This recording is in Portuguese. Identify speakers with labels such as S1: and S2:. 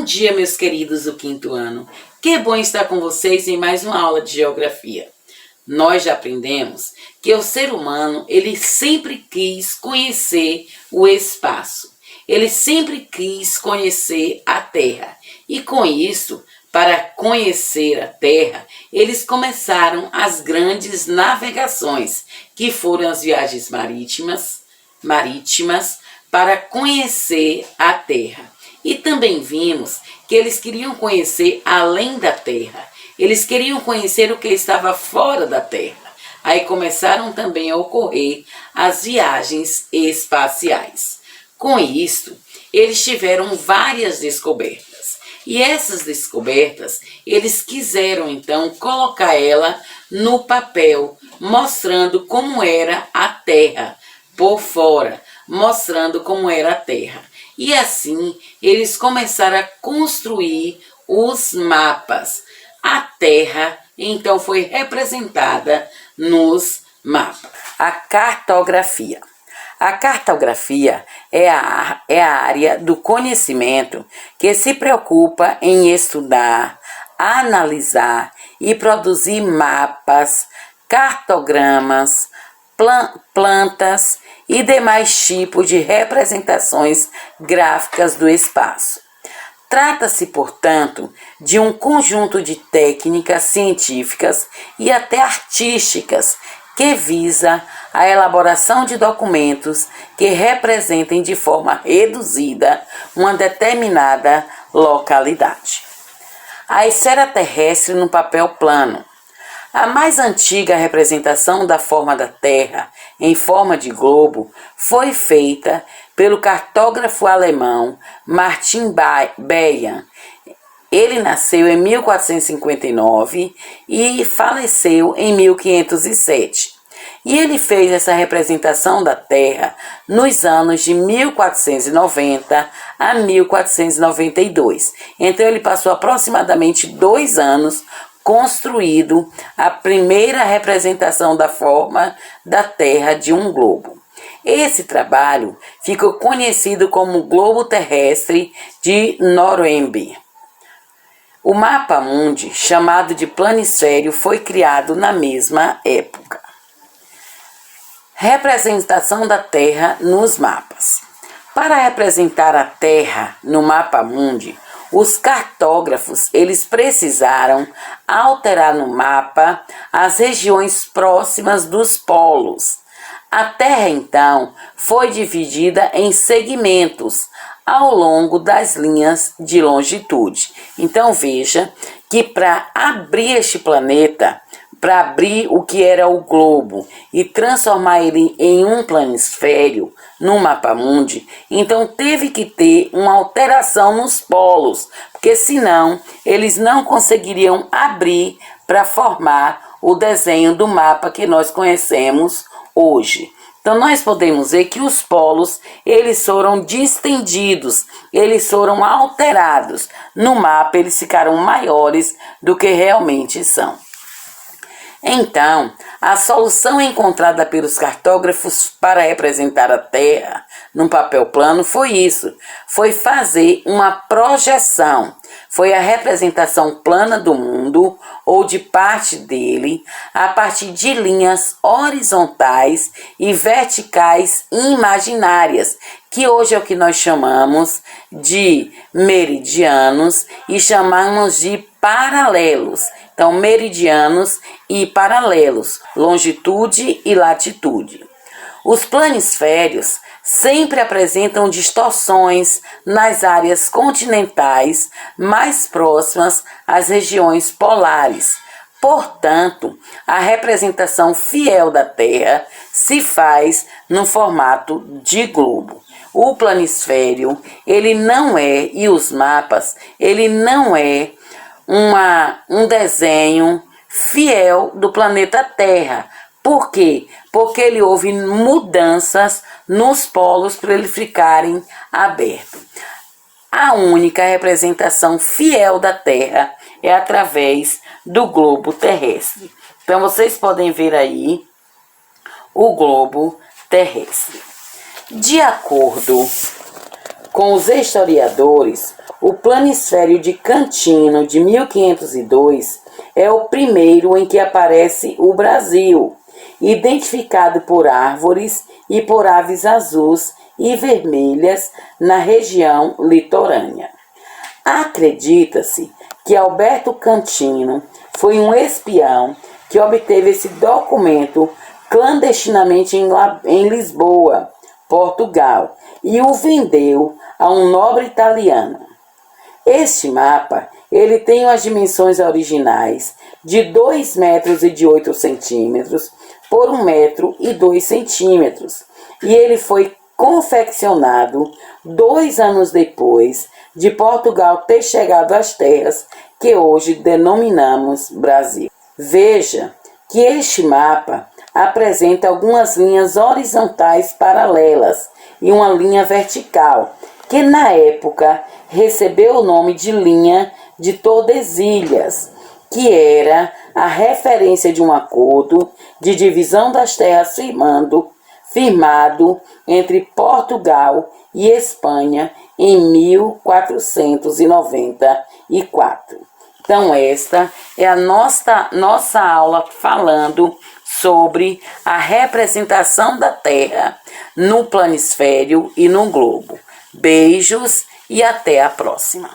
S1: dia, meus queridos do quinto ano. Que bom estar com vocês em mais uma aula de geografia. Nós já aprendemos que o ser humano, ele sempre quis conhecer o espaço. Ele sempre quis conhecer a Terra. E com isso, para conhecer a Terra, eles começaram as grandes navegações, que foram as viagens marítimas para conhecer a Terra. E também vimos que eles queriam conhecer além da Terra. Eles queriam conhecer o que estava fora da Terra. Aí começaram também a ocorrer as viagens espaciais. Com isto, eles tiveram várias descobertas. E essas descobertas, eles quiseram então colocar ela no papel, mostrando como era a Terra por fora, mostrando como era a Terra. E assim, eles começaram a construir os mapas. A Terra, então, foi representada nos mapas. A cartografia. A cartografia é a área do conhecimento que se preocupa em estudar, analisar e produzir mapas, cartogramas, plantas e demais tipos de representações gráficas do espaço. Trata-se, portanto, de um conjunto de técnicas científicas e até artísticas que visa a elaboração de documentos que representem de forma reduzida uma determinada localidade. A esfera terrestre no papel plano. A mais antiga representação da forma da Terra em forma de globo foi feita pelo cartógrafo alemão Martin Beyer. Ele nasceu em 1459 e faleceu em 1507. E ele fez essa representação da Terra nos anos de 1490 a 1492. Então ele passou aproximadamente 2 anos construído a primeira representação da forma da Terra de um globo. Esse trabalho ficou conhecido como Globo Terrestre de Nuremberg. O mapa mundi, chamado de planisfério, foi criado na mesma época. Representação da Terra nos mapas. Para representar a Terra no mapa mundi, os cartógrafos, eles precisaram alterar no mapa as regiões próximas dos polos. A Terra, então, foi dividida em segmentos ao longo das linhas de longitude. Então, veja que para abrir este planeta, para abrir o que era o globo e transformar ele em um planisfério no mapa mundi, então teve que ter uma alteração nos polos, porque senão eles não conseguiriam abrir para formar o desenho do mapa que nós conhecemos hoje. Então nós podemos ver que os polos, eles foram distendidos, eles foram alterados. No mapa eles ficaram maiores do que realmente são. Então, a solução encontrada pelos cartógrafos para representar a Terra num papel plano foi isso. Foi fazer uma projeção. Foi a representação plana do mundo, ou de parte dele, a partir de linhas horizontais e verticais imaginárias, que hoje é o que nós chamamos de meridianos e chamamos de paralelos. Então, meridianos e paralelos, longitude e latitude. Os planisférios sempre apresentam distorções nas áreas continentais mais próximas às regiões polares. Portanto, a representação fiel da Terra se faz no formato de globo. O planisfério, ele não é, e os mapas, ele não é um desenho fiel do planeta Terra. Por quê? Porque ele houve mudanças nos polos para eles ficarem abertos. A única representação fiel da Terra é através do globo terrestre. Então vocês podem ver aí o globo terrestre. De acordo com os historiadores, o planisfério de Cantino de 1502 é o primeiro em que aparece o Brasil, identificado por árvores e por aves azuis e vermelhas na região litorânea. Acredita-se que Alberto Cantino foi um espião que obteve esse documento clandestinamente em Lisboa, Portugal, e o vendeu a um nobre italiano. Este mapa, ele tem as dimensões originais de 2 metros e de 8 centímetros por 1 metro e 2 centímetros, e ele foi confeccionado 2 anos depois de Portugal ter chegado às terras que hoje denominamos Brasil. Veja que este mapa apresenta algumas linhas horizontais paralelas e uma linha vertical, que na época recebeu o nome de linha de Tordesilhas, que era a referência de um acordo de divisão das terras firmado entre Portugal e Espanha em 1494. Então, esta é a nossa aula falando sobre a representação da Terra no planisfério e no globo. Beijos e até a próxima.